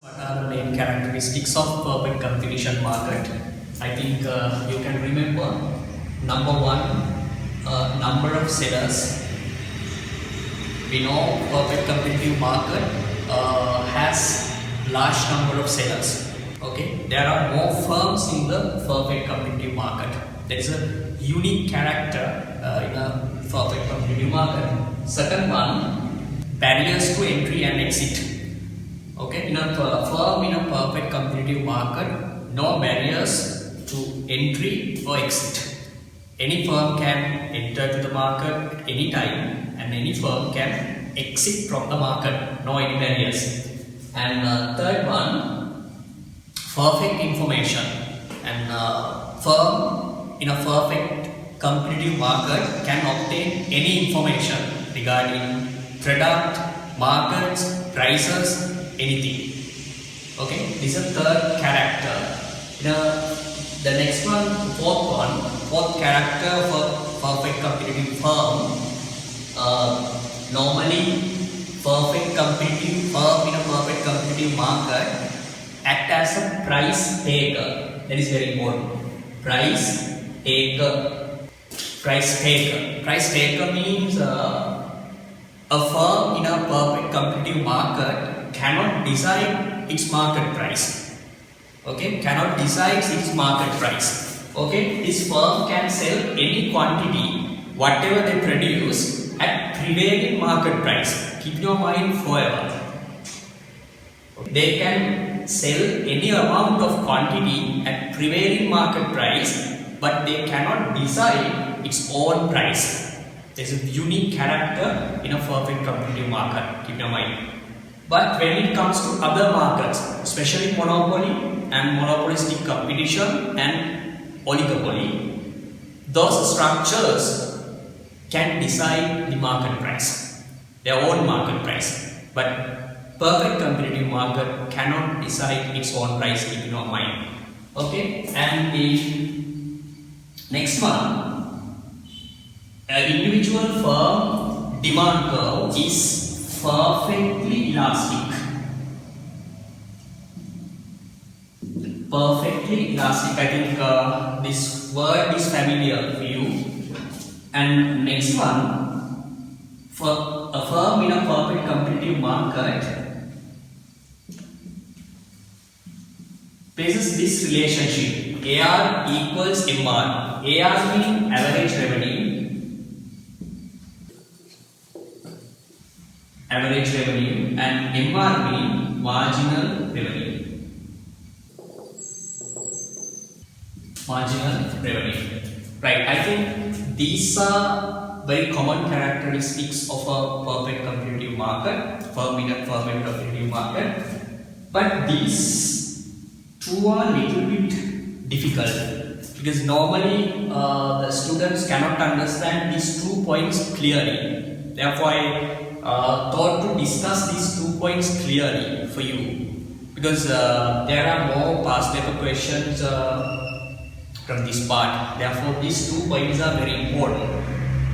What are the main characteristics of perfect competition market? I think you can remember number one, number of sellers. We know perfect competitive market has large number of sellers. Okay, there are more firms in the perfect competitive market. There is a unique character in a perfect competitive market. Second one, barriers to entry and exit. Okay, in a firm in a perfect competitive market, no barriers to entry or exit. Any firm can enter to the market at any time, and any firm can exit from the market. No any barriers. And third one, perfect information. And firm in a perfect competitive market can obtain any information regarding product, markets, prices, anything. Okay, this is the third character. The next one, fourth character for perfect competitive firm. Normally, perfect competitive firm in a perfect competitive market act as a price taker. That is very important. Price taker. Price taker. Price taker means a firm in a perfect competitive market cannot decide its market price. Okay, cannot decide its market price. Okay, this firm can sell any quantity, whatever they produce, at prevailing market price. Keep your mind forever. They can sell any amount of quantity at prevailing market price, but they cannot decide its own price. There is a unique character in a perfect competitive market. Keep your mind. But when it comes to other markets, especially monopoly and monopolistic competition and oligopoly, those structures can decide the market price, their own market price. But perfect competitive market cannot decide its own price, keep in your mind. Okay, and the next one, an individual firm demand curve is perfectly elastic. Perfectly elastic. I think this word is familiar for you. And next one, for a firm in a perfect competitive market faces this relationship: AR equals MR. AR means average revenue. Average revenue, and MR means marginal revenue. Marginal revenue. Right, I think these are very common characteristics of a perfect competitive market, firm in a perfect competitive market. But these two are a little bit difficult because normally the students cannot understand these 2 points clearly. Therefore, I thought to discuss these 2 points clearly for you because there are more past paper questions from this part. Therefore, these 2 points are very important.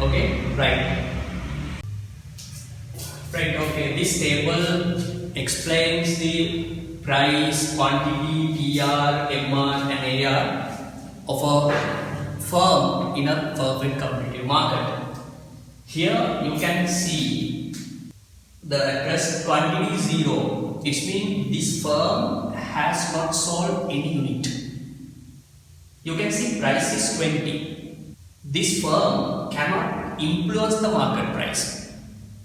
Okay, right. Right, okay. This table explains the price, quantity, TR, MR, and AR of a firm in a perfect competitive market. Here you can see the address quantity is 0. It means this firm has not sold any unit. You can see price is 20. This firm cannot influence the market price.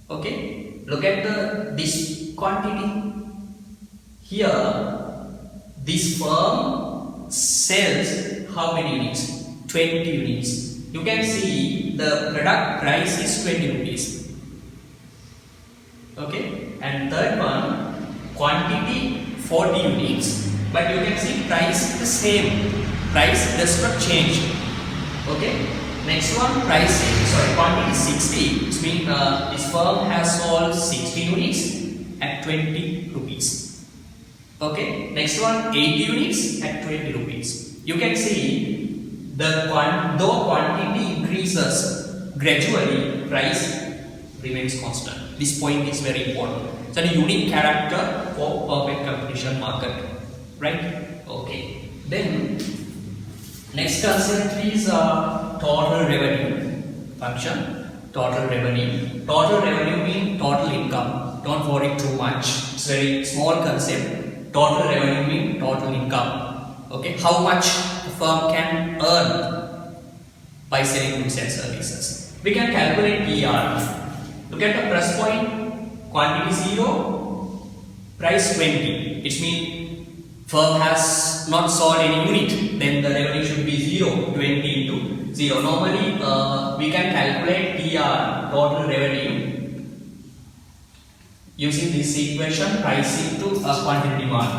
Okay, look at this quantity. Here, this firm sells how many units? 20 units. You can see the product price is 20 rupees. Okay, and third one, quantity 40 units, but you can see price is the same. Price does not change. Okay, next one, quantity 60. Which means this firm has sold 60 units at 20 rupees. Okay, next one, 80 units at 20 rupees. You can see though quantity increases gradually, price remains constant. This point is very important. It's a unique character for perfect competition. division market, right? Okay. Then next concept is total revenue function. Total revenue. Total revenue means total income. Don't worry too much. It's very small concept. Total revenue means total income. Okay. How much the firm can earn by selling goods and services. We can calculate TR. Look at the price point. Quantity 0. Price 20. It means firm has not sold any unit, then the revenue should be 0. 20 into 0. Normally we can calculate TR, total revenue, using this equation, price into quantity demand.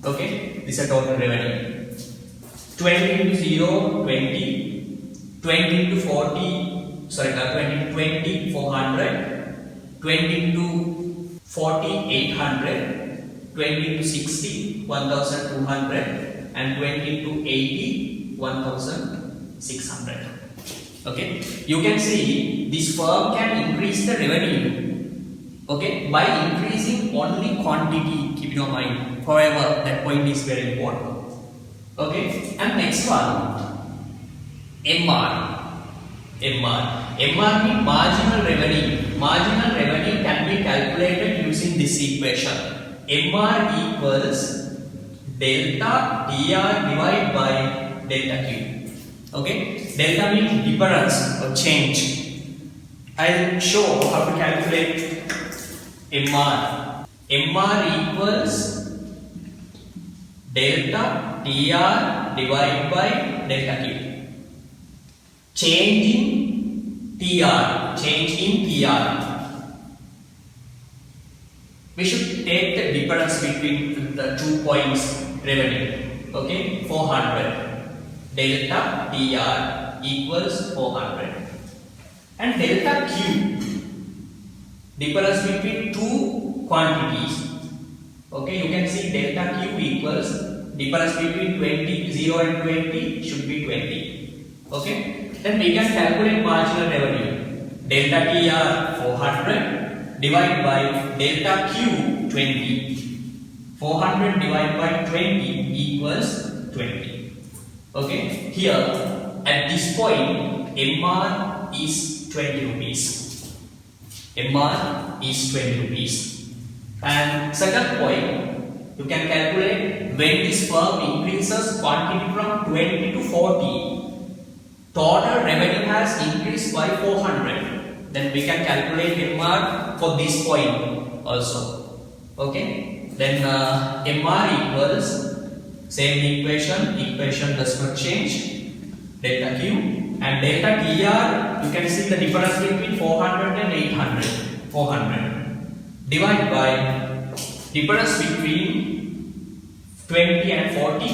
Okay, this is a total revenue. 20 into 0, 20. 20 into 40, sorry, 20, 400. 20 into 40, 800. 20 into 60, 1200, and 20 into 80, 1600. Okay, you can see this firm can increase the revenue, okay, by increasing only quantity. Keep in your mind forever, that point is very important. Okay, and next one, MR. MR means marginal revenue. Marginal revenue can be calculated using this equation. MR equals delta TR divided by delta Q. Okay, delta means difference or change. I'll show how to calculate MR. MR equals delta TR divided by delta Q. Change in TR. Change in TR. We should take the difference between the 2 points revenue. Okay, 400. Delta TR equals 400. And delta Q, difference between two quantities. Okay, you can see delta Q equals difference between 0 and 20 should be 20. Okay, then we can calculate marginal revenue. Delta TR 400. Divided by delta Q 20. 400 divided by 20 equals 20. Okay, here at this point MR is 20 rupees. MR is 20 rupees. And second point, you can calculate when this firm increases quantity from 20 to 40, total revenue has increased by 400. Then we can calculate MR for this point also. Okay, then MR equals same equation does not change, delta Q, and delta TR, you can see the difference between 400 and 800. 400 divided by difference between 20 and 40,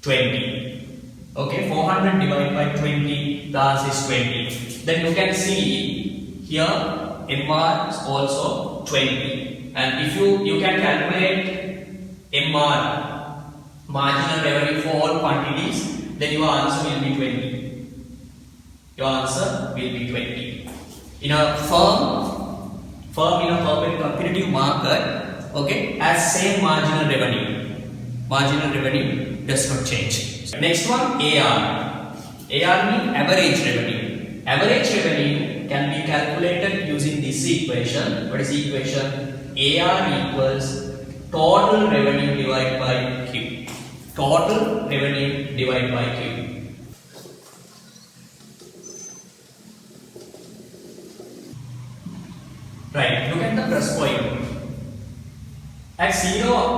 20. Okay, 400 divided by 20, the answer is 20. Then you can see here MR is also 20, and if you can calculate MR, marginal revenue for all quantities, then your answer will be 20. Your answer will be 20. In a firm in a perfect competitive market, okay, has same marginal revenue. Marginal revenue does not change. Next one, AR. AR means average revenue. Average revenue can be calculated using this equation. What is the equation? AR equals total revenue divided by Q. Total revenue divided by Q. Right, look at the plus point. At zero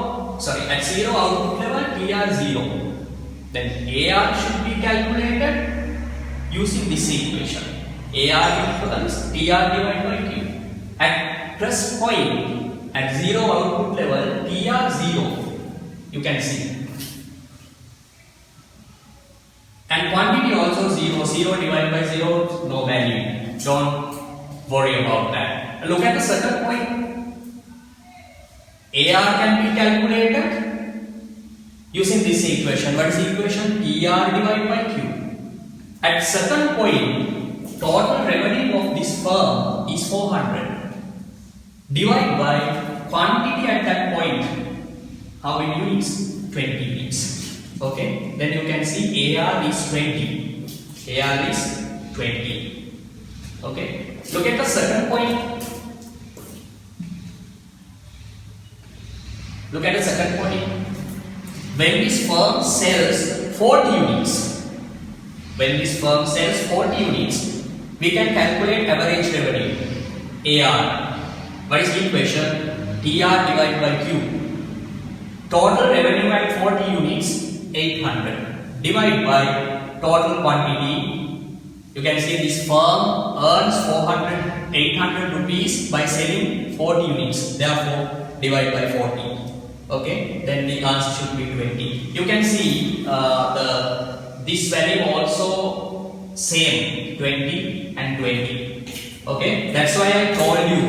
output level, TR 0. Then AR should be calculated using this equation. AR equals TR divided by Q. At press point, at 0 output level, TR 0. You can see. And quantity also 0. 0 divided by 0, no value. Don't worry about that. Look at the second point. AR can be calculated using this equation. What is the equation? TR divided by Q. At second point, total revenue of this firm is 400. Divide by quantity at that point How many units? 20 units. Okay, then you can see AR is 20. AR is 20. Okay, look at the second point. Look at the second point. When this firm sells 40 units, we can calculate average revenue. AR. What is the equation? TR divided by Q. Total revenue at 40 units, 800. Divide by total quantity. You can see this firm earns 800 rupees by selling 40 units. Therefore, divide by 40. Okay, then the answer should be 20. You can see this value also same, 20 and 20. Okay, that's why I told you,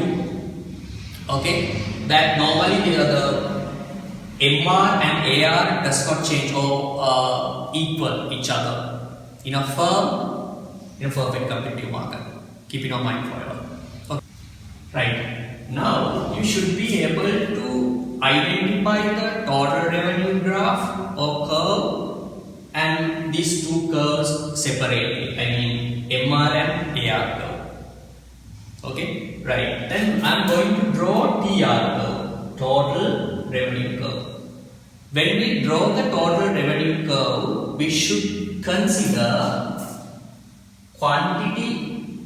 okay, that normally the MR and AR does not change or equal each other in a perfect competitive market. Keep it in mind forever. Okay. Right, now you should be able to identify the total revenue graph or curve and these two curves separately. I mean MR and AR curve. Okay, right. Then I am going to draw TR curve, total revenue curve. When we draw the total revenue curve, we should consider quantity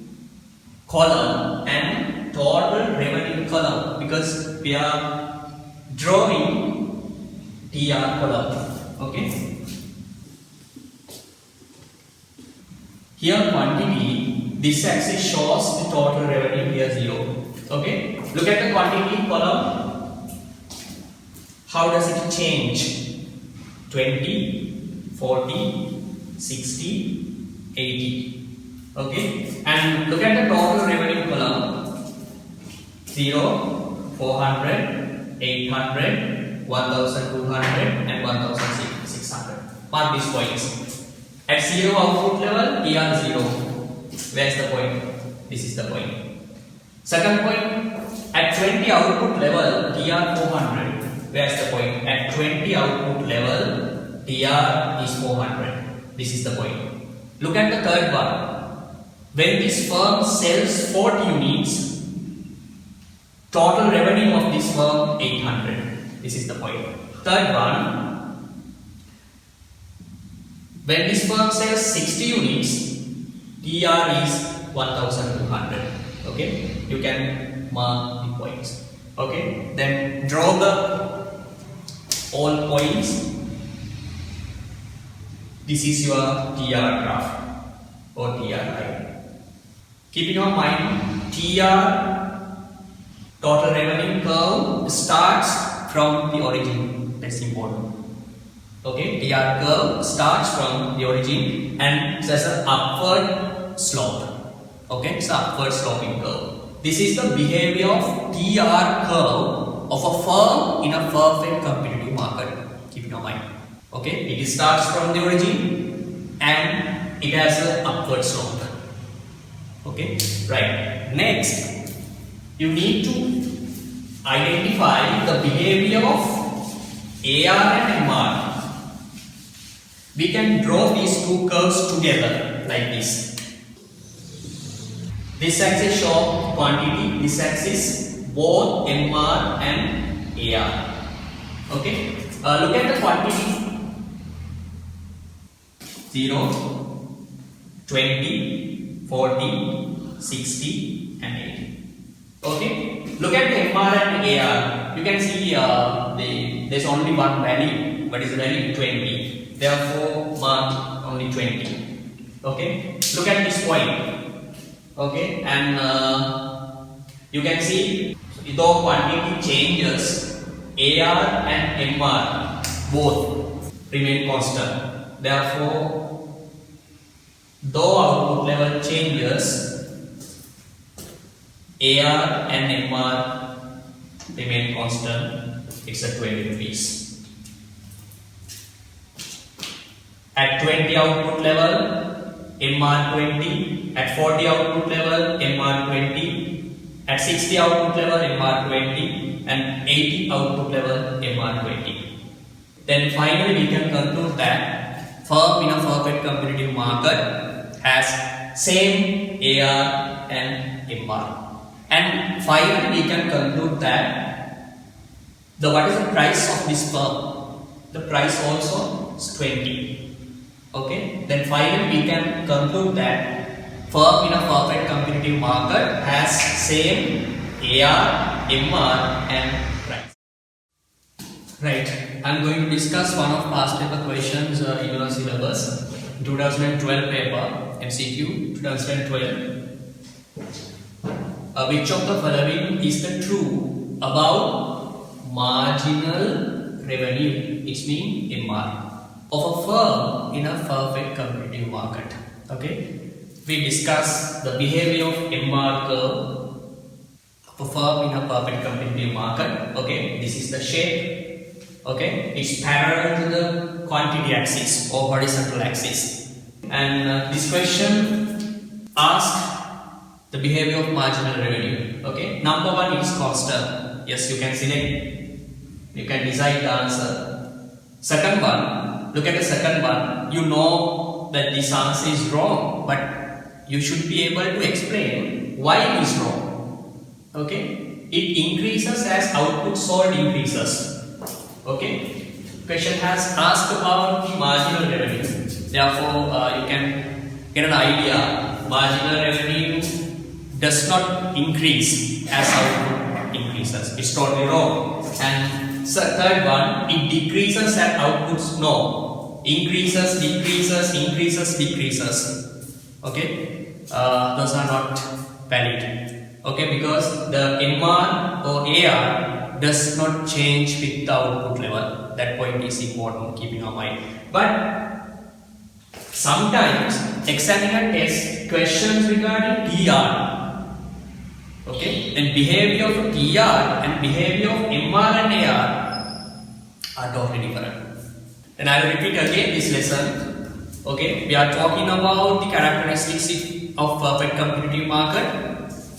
column and total revenue column because we are drawing TR column. Okay. Here quantity, this axis shows the total revenue, here 0. Okay. Look at the quantity column. How does it change? 20, 40, 60, 80. Okay. And look at the total revenue column. 0, 400, 800, 1200 and 1600. Mark these points. At 0 output level, TR 0. Where's the point? This is the point. Second point, at 20 output level, TR 400. Where's the point? At 20 output level, TR is 400. This is the point. Look at the third one. When this firm sells 40 units, total revenue of this firm 800. This is the point. Third one. When this firm sells 60 units, TR is 1200. Okay, you can mark the points. Okay, then draw the all points. This is your TR graph or TR line. Keep in your mind, TR total revenue curve starts from the origin. That's important. Okay, TR curve starts from the origin and there's an upward slope. Okay, it's an upward sloping curve. This is the behavior of TR curve of a firm in a perfect competitive market. Keep in your mind. Okay, it starts from the origin and it has an upward slope. Okay, right. Next, you need to identify the behavior of AR and MR. We can draw these two curves together like this. This axis shows quantity, this axis both MR and AR. Okay, look at the quantity 0, 20, 40, 60 and 80. Okay, look at the MR and AR. You can see there's only one value. What is the value? 20. Therefore, mark only 20. Okay, look at this point. Okay, and you can see though quantity changes, AR and MR both remain constant. Therefore, though output level changes, AR and MR remain constant. It's at 20 rupees. At 20 output level, MR 20. At 40 output level, MR 20. At 60 output level, MR 20. And 80 output level, MR 20. then finally we can conclude that firm in a perfect competitive market has same AR and MR. And finally we can conclude that what is the price of this firm? The price also is 20. Okay. Then finally we can conclude that firm in a perfect competitive market has same AR, MR and price. Right. I am going to discuss one of past paper questions in your syllabus. 2012 paper, MCQ 2012. Which of the following is the true about marginal revenue, which means MR, of a firm in a perfect competitive market? Okay. We discuss the behavior of MR curve of a firm in a perfect competitive market. Okay. This is the shape. Okay, it's parallel to the quantity axis or horizontal axis, and this question asks the behavior of marginal revenue. Okay, number one is constant. Yes, you can select, you can decide the answer. Second one, look at the second one. You know that this answer is wrong, but you should be able to explain why it is wrong. Okay, it increases as output sold increases. Okay, question has asked about the marginal revenue. Therefore, you can get an idea. Marginal revenue does not increase as output increases. It's totally wrong. And third one, it decreases as outputs no. Increases, decreases, increases, decreases. Okay, those are not valid. Okay, because the MR or AR does not change with the output level. That point is important, keep in your mind. But sometimes examiner tests questions regarding TR. Okay, and behavior of TR and behavior of MR and AR are totally different. And I will repeat again this lesson. Okay, we are talking about the characteristics of perfect competitive market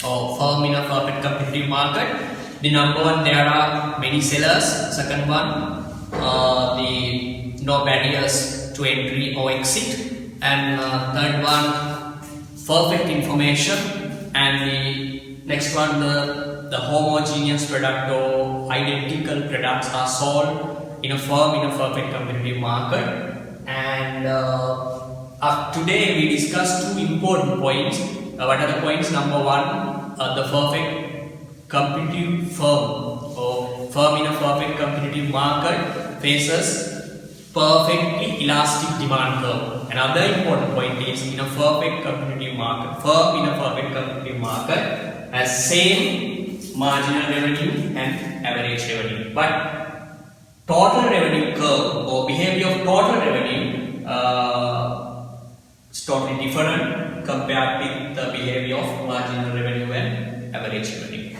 or firm in a perfect competitive market. The number one, there are many sellers. Second one, the no barriers to entry or exit. And third one, perfect information. And the next one, the homogeneous product or identical products are sold in a firm in a perfect competitive market. And today we discussed two important points. What are the points? Number one, the perfect competitive firm or firm in a perfect competitive market faces perfectly elastic demand curve. Another important point is in a perfect competitive market, firm in a perfect competitive market has same marginal revenue and average revenue, but total revenue curve or behavior of total revenue is totally different compared with the behavior of marginal revenue and average revenue.